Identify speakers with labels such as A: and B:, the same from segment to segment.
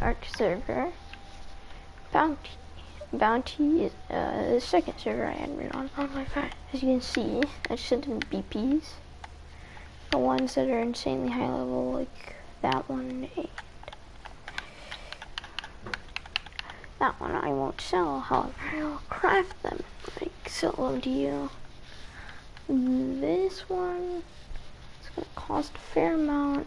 A: Arch server. Bounty is the second server I admin on my phone. As you can see, I just sent in BPs. The ones that are insanely high level, like that one. That one I won't sell, however, I'll craft them, like sell them to you. This one, it's gonna cost a fair amount.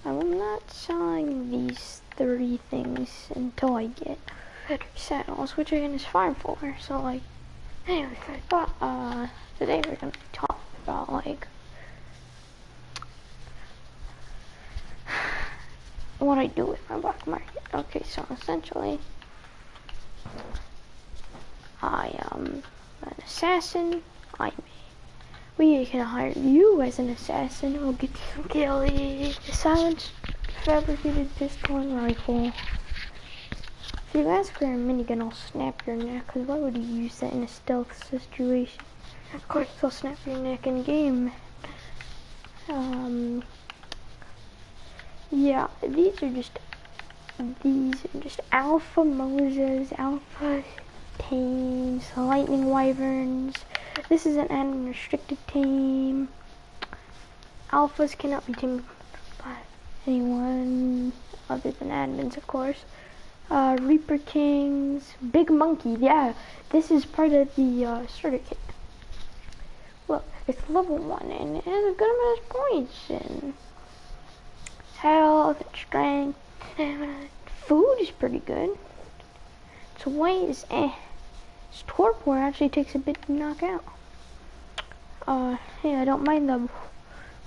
A: I'm not selling these 3 things until I get better saddles, which I can just farm for. So like, anyway, but today we're gonna be talking about like what I do with my black market. Okay, so essentially, I am an assassin. We can hire you as an assassin. We'll get you Gilly, a silenced fabricated pistol and rifle. If you ask for a minigun, I'll snap your neck, because why would you use that in a stealth situation? Of course, I'll snap your neck in game. Yeah, these are just alpha Moses, alpha tames, lightning wyverns. This is an unrestricted tame. Alphas cannot be tamed by anyone other than admins, of course. Reaper Kings, Big Monkey, yeah, this is part of the starter kit. Look, it's level 1 and it has a good amount of points and health and strength. Food is pretty good. Its weight is Its torpor actually takes a bit to knock out. Yeah, I don't mind the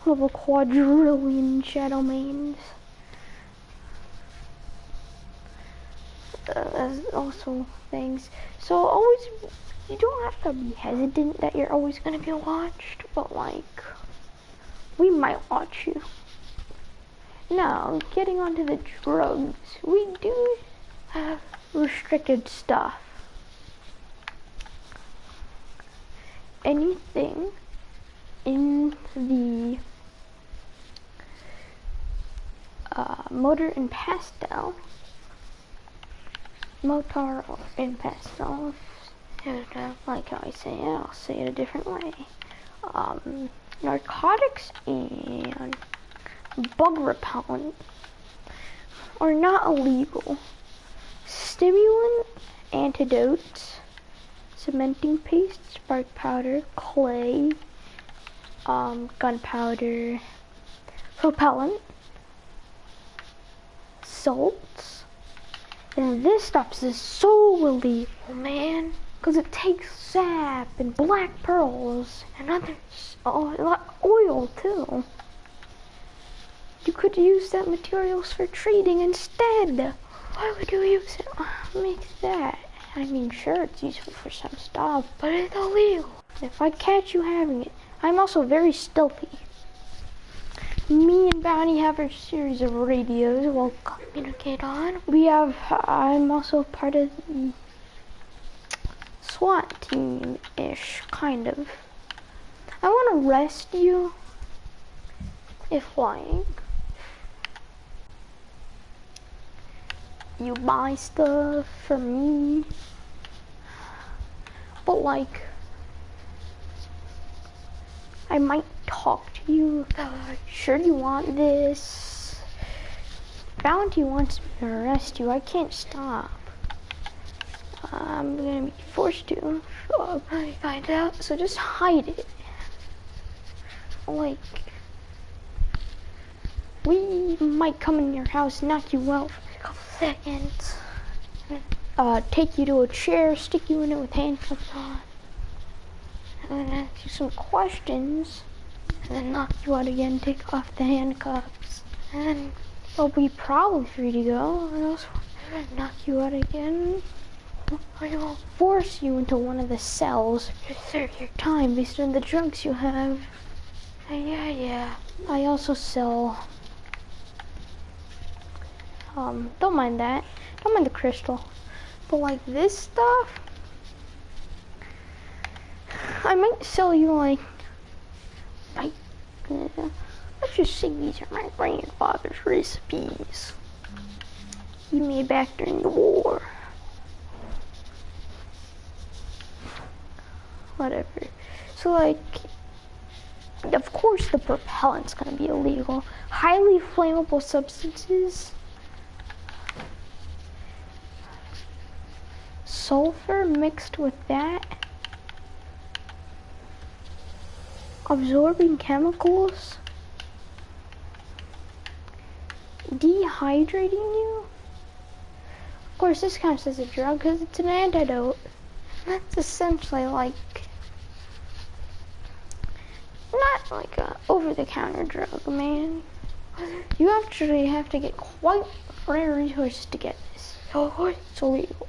A: level quadrillion shadow mains. There's also things. So always, you don't have to be hesitant that you're always gonna be watched, but like, we might watch you. Now, getting onto the drugs, we do have restricted stuff. Anything in the motor and pastel, like how I say it, I'll say it a different way. Narcotics and bug repellent are not illegal. Stimulant, antidotes, cementing paste, spark powder, clay, gunpowder, propellant, salts, and this stuff is so illegal, man, because it takes sap and black pearls and others, oil too. You could use that materials for trading instead. Why would you use it? Make that. I mean, sure, it's useful for some stuff, but it's illegal. If I catch you having it, I'm also very stealthy. Me and Bounty have a series of radios we'll communicate on. I'm also part of the SWAT team-ish, kind of. I want to arrest you if lying. You buy stuff from me, but like, I might talk to you about, sure you want this? Bounty wants me to arrest you, I can't stop. I'm gonna be forced to, I'll probably find out, so just hide it. Like, we might come in your house, knock you out for a couple seconds, take you to a chair, stick you in it with handcuffs on, and then ask you some questions, and then knock you out again, take off the handcuffs, and then it'll be probably free to go, and also knock you out again. I will force you into one of the cells to serve your time based on the drugs you have. Yeah. I also sell, don't mind that. Don't mind the crystal. But like this stuff, I might sell you like, let's just say these are my grandfather's recipes. he made back during the war. Whatever. So like, of course the propellant's gonna be illegal. Highly flammable substances. Sulfur mixed with that. Absorbing chemicals. Dehydrating you. Of course this counts as a drug because it's an antidote. That's essentially like, not like a over-the-counter drug, man. You actually have to get quite rare resources to get this. Oh, it's illegal.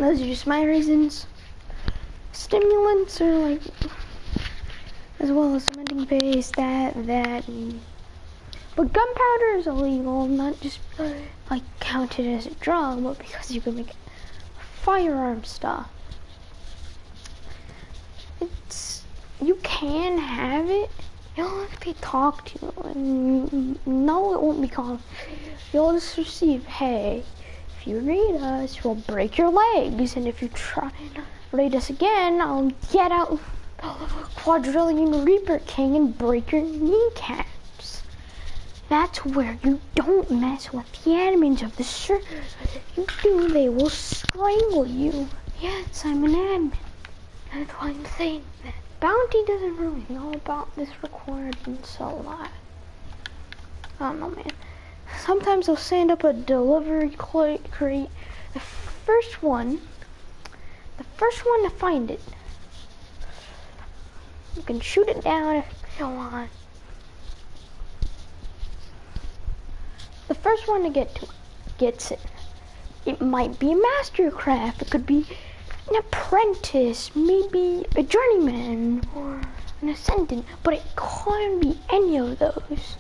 A: Those are just my reasons. Stimulants are like, as well as cementing base, that. But gunpowder is illegal, not just like counted as a drug, but because you can make firearm stuff. You can have it. You'll have to be talked to, and no, it won't be called. You'll just receive, hey, if you raid us, we'll break your legs, and if you try and raid us again, I'll get out Quadrillion Reaper King and break your kneecaps. That's where you don't mess with the admins of the server. If you do, they will strangle you. Yes, I'm an admin. That's why I'm saying that. Bounty doesn't really know about this recording, so I don't know, man. Sometimes they'll send up a delivery crate. The first one to find it. You can shoot it down if you want. The first one to get to it gets it. It might be a mastercraft. It could be an apprentice, maybe a journeyman, or an ascendant, but it can't be any of those.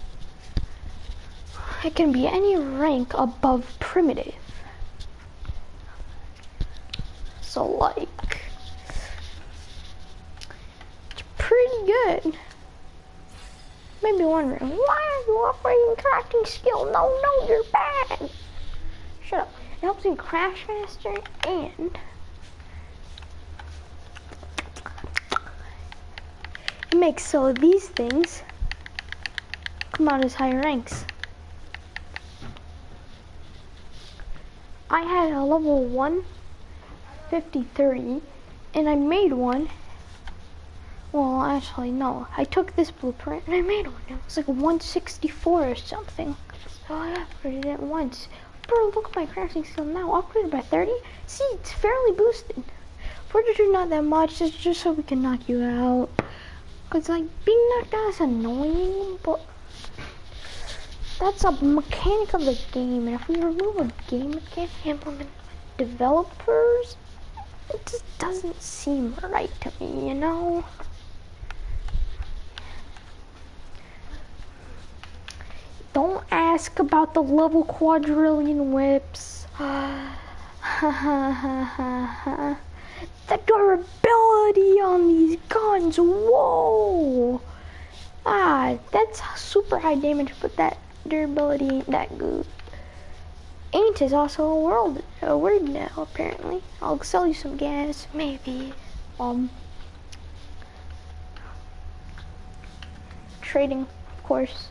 A: It can be any rank above primitive. So like, it's pretty good. Maybe wondering, why are you upgrading crafting skill? No, you're bad. Shut up. It helps me crash faster, and it makes so these things come out as higher ranks. I had a level 153, and I made one. Well, actually, no. I took this blueprint and I made one. It was like 164 or something. So I upgraded it once. Bro, look at my crafting skill now. Upgraded by 30. See, it's fairly boosted. Fortitude not that much. It's just so we can knock you out. Cause like being knocked out is annoying, but that's a mechanic of the game. And if we remove a game mechanic implement developers, it just doesn't seem right to me, you know? Don't ask about the level quadrillion whips. The durability on these guns, whoa! That's super high damage, but that durability ain't that good. Ain't is also a word now, apparently. I'll sell you some gas, maybe. Trading, of course.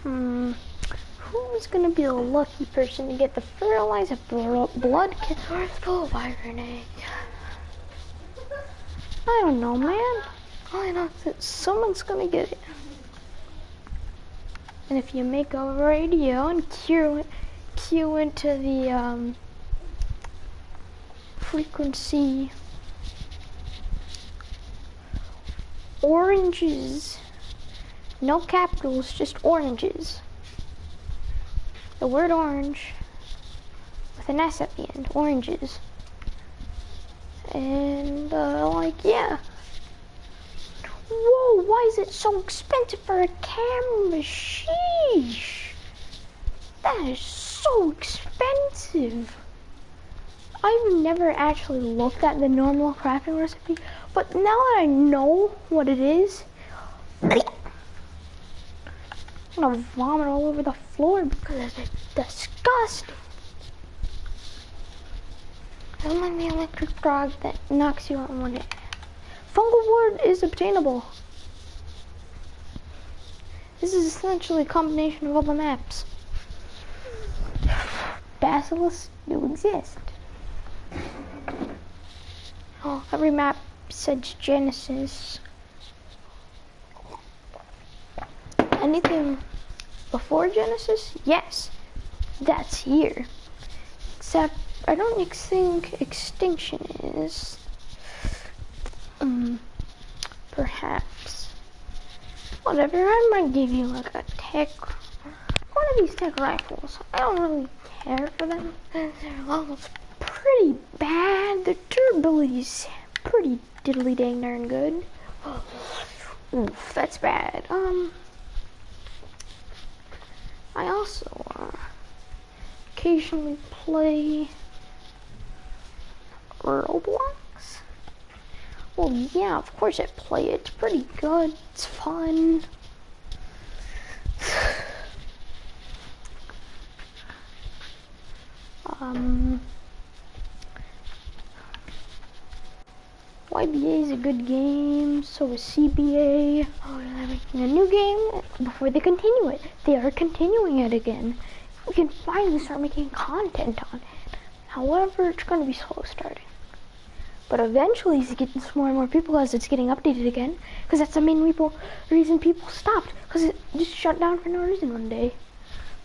A: Who's gonna be the lucky person to get the fertilizer blood kit or full iron egg? I don't know, man. All I know is that someone's gonna get it. And if you make a radio and cue into the frequency oranges, no capitals, just oranges. The word orange with an S at the end, oranges. And like, yeah. Whoa, why is it so expensive for a camera? Sheesh. That is so expensive. I've never actually looked at the normal crafting recipe, but now that I know what it is, I'm gonna vomit all over the floor because it's disgusting. I don't like the electric frog that knocks you out in one hit. Fungal ward is obtainable. This is essentially a combination of all the maps. Basilisks do exist. Oh, every map says Genesis. Anything before Genesis? Yes, that's here. Except I don't think extinction is. Perhaps. Whatever, I might give you like a tech. One of these tech rifles. I don't really care for them. Their level's pretty bad. The durability's pretty diddly dang darn good. Oof, that's bad. I also occasionally play Roblox. Well, yeah, of course I play it. It's pretty good. It's fun. YBA is a good game, so is CBA. Oh, they're making a new game before they continue it. They are continuing it again. We can finally start making content on it. However, it's going to be slow starting. But eventually it's getting more and more people as it's getting updated again. Because that's the main reason people stopped. Because it just shut down for no reason one day.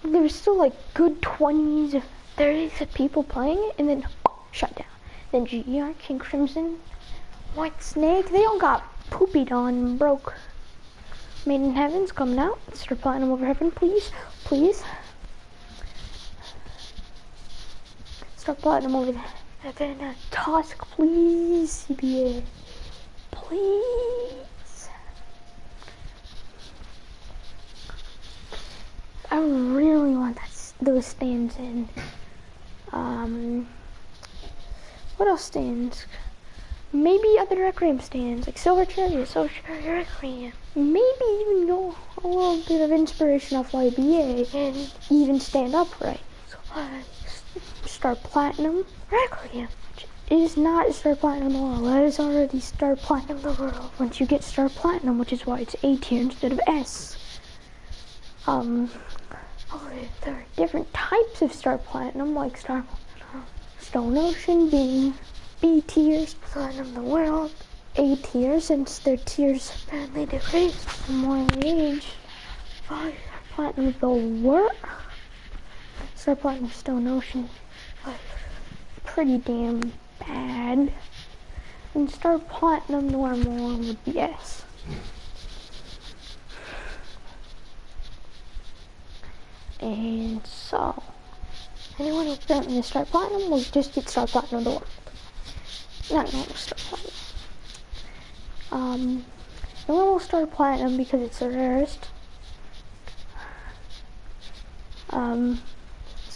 A: There was still like good 20s, 30s of people playing it, and then shut down. Then GER, King Crimson, White Snake, they all got poopied on and broke. Made in Heaven's coming out. Star Platinum over Heaven, please. Please. Star Platinum over there. Heaven, Tusk, please. CBA. Please. I really want those stands in. What else stands? Maybe other Requiem stands, like Silver Chariot, Requiem. Maybe even go a little bit of inspiration off YBA and even stand upright. So, Star Platinum, Requiem, which is not Star Platinum the world. That is already Star Platinum the world. Once you get Star Platinum, which is why it's A tier instead of S. There are different types of Star Platinum, like Stone Ocean being B tiers, Platinum the world, A tier, since their tiers apparently decreased the more they age. Platinum the world, Star Platinum Stone Ocean, pretty damn bad. And Star Platinum normal would be S. And so, anyone who's currently Star Platinum will just get Star Platinum the world. Not normal Star Platinum. Normal Star Platinum because it's the rarest.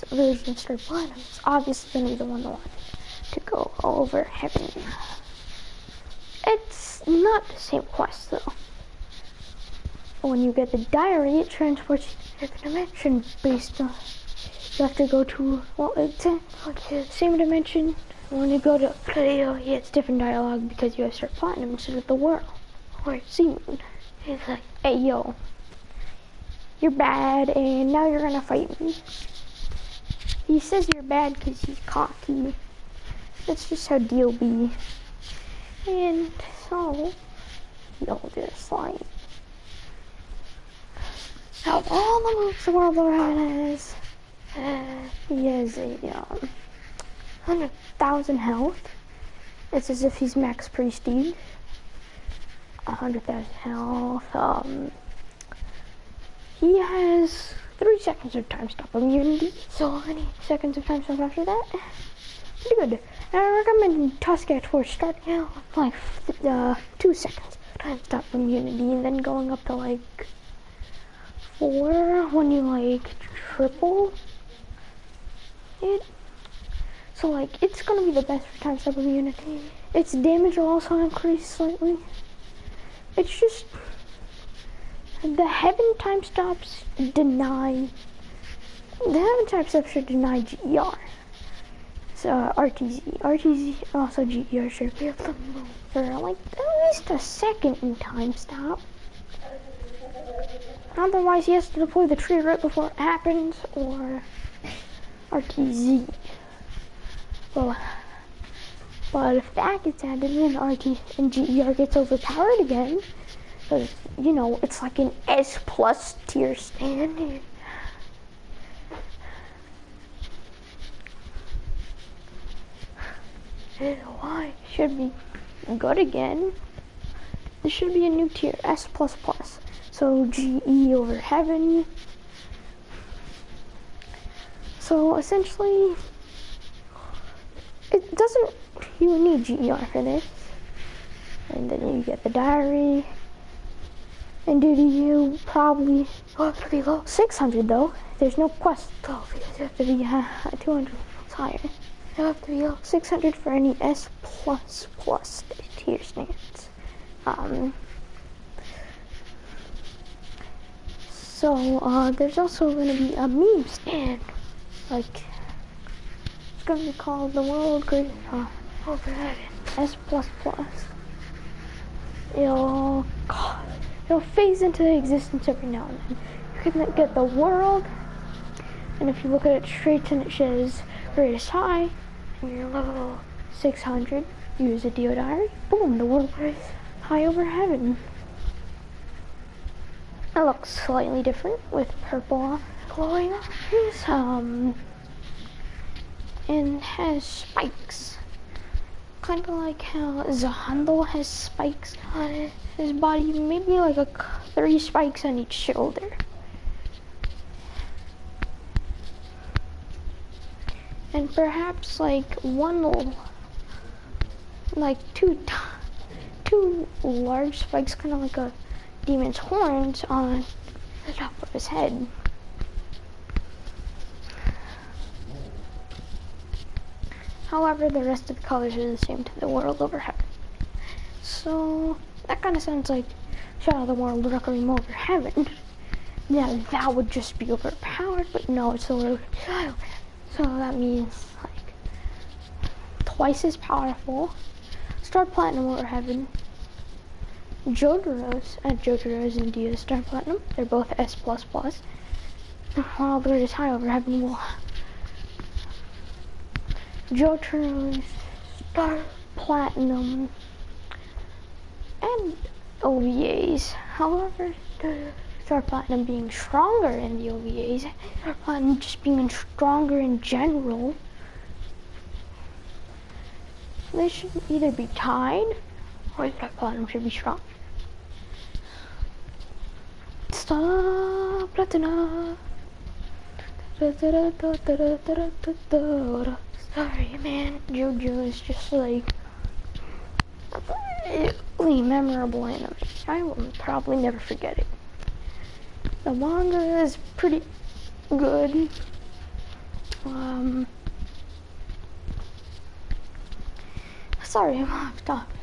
A: Version of Star Platinum is obviously going to be the one to go over Heaven. It's not the same quest though. When you get the diary, it transports you to the dimension based on. You have to go to, well, it's the same dimension. When you go to Plato, yeah, it's different dialogue because you have Star Platinum instead of the world. Or Seamoon. It's like, hey yo, you're bad and now you're gonna fight me. He says you're bad because he's cocky. That's just how deal be. And so, you'll just like, out of all the moves the world has, he has a 100,000 health. It's as if he's max prestige. 100,000 health. He has 3 seconds of time stop immunity. So any seconds of time stop after that, pretty good. And I recommend Tusk at for starting out like 2 seconds time stop immunity, and then going up to like 4 when you like triple it. So like it's gonna be the best for time stop immunity. Its damage will also increase slightly. It's just The heaven time stops deny. The heaven time stops should deny GER. So RTZ also GER should be able to move for like at least a second in time stop. Otherwise, he has to deploy the tree right before it happens, or RTZ. Well, but if that gets added in, RT and GER gets overpowered again, because, you know, it's like an S+ tier standard. Why should be good again? This should be a new tier, S++. So GE over heaven. So essentially, it doesn't, you need GER for this. And then you get the diary. And due to you probably, have to be low 600 though. There's no quest though, because you have to be 200 higher. You have to be low 600 for any S++ tier stands. So there's also going to be a meme stand, like it's going to be called the world greatest overhead S++. It'll phase into existence every now and then. You can get the world, and if you look at its traits and it says greatest high, and you're level 600, use a Dio diary, boom, the world greatest high over heaven. It looks slightly different with purple glowing eyes, and has spikes. Kind of like how Zahandel has spikes on his body, maybe like 3 spikes on each shoulder. And perhaps like two large spikes, kind of like a demon's horns on the top of his head. However, the rest of the colors are the same to the world overhead. So that kind of sounds like Shadow of the World Requiem over heaven. Yeah, that would just be overpowered, but no, it's the world overhead. So that means like twice as powerful. Star Platinum over heaven. Jotaro's and Dio Star Platinum. They're both S++. While the greatest high over heaven will Jotaro's Star Platinum and OVAs. However, Star Platinum being stronger in the OVAs, Star Platinum just being stronger in general, they should either be tied or Star Platinum should be strong. Star Platinum. Sorry, man. JoJo is just like a really memorable anime. I will probably never forget it. The manga is pretty good. Sorry, I'm off topic.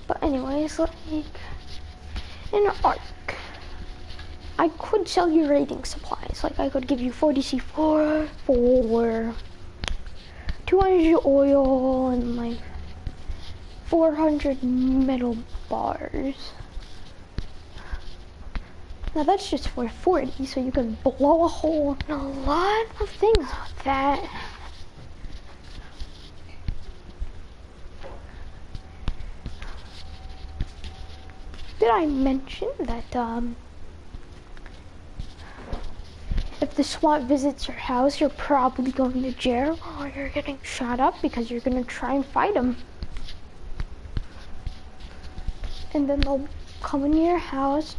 A: But anyways, like in an arc, I could sell you raiding supplies. Like I could give you 40 C4 for 200 oil and like 400 metal bars. Now that's just for 40, so you can blow a hole in a lot of things with that. Did I mention that if the SWAT visits your house, you're probably going to jail or you're getting shot up because you're going to try and fight them. And then they'll come into your house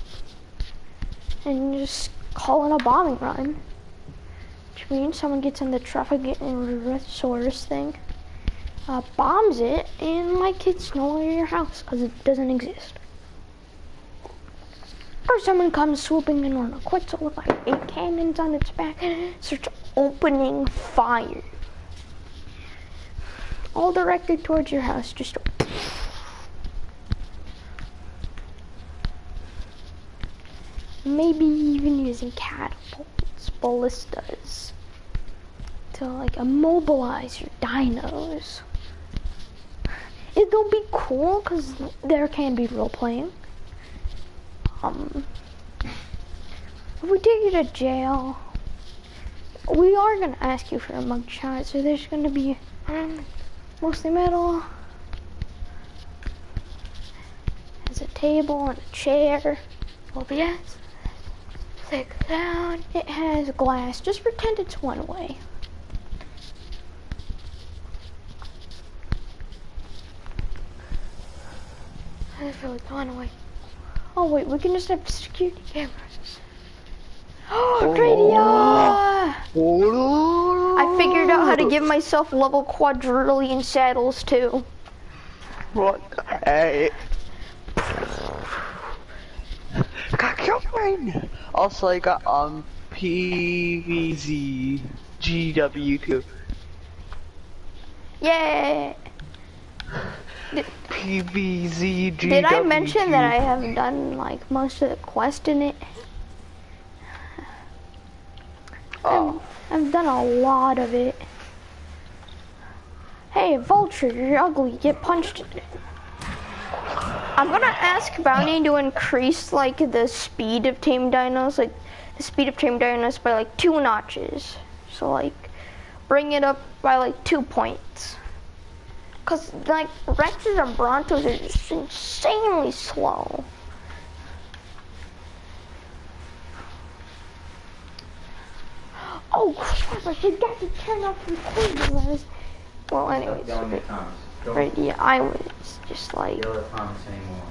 A: and just call in a bombing run. Which means someone gets in the traffic and resource thing, bombs it, and like it's no longer your house because it doesn't exist. Or someone comes swooping in on a Quetzal with like 8 cannons on its back and starts opening fire. All directed towards your house, just maybe even using catapults, ballistas, to like immobilize your dinos. It'll be cool because there can be role playing. If we take you to jail, we are gonna ask you for a mugshot, so there's gonna be mostly metal. There's a table and a chair. OBS. Click down. It has glass. Just pretend it's one way. I feel like one way. Oh wait, we can just have security cameras. Oh, radio! I figured out how to give myself level quadrillion saddles too.
B: What? Hey. Also, I got PVZ GW2.
A: Yay!
B: PVZ GW2.
A: Did I mention that I have done like most of the quest in it?
B: Oh.
A: I've done a lot of it. Hey, Vulture, you're ugly. Get punched. I'm gonna ask Bounty to increase like the speed of tame dinos, like the speed of tame dinos by like 2 notches. So like bring it up by like 2 points. Cause like Rexes and Brontos are just insanely slow. Oh crap, I forgot to turn off recording. Well anyways, right, yeah, I was just like...
C: Yell at Thomas anymore.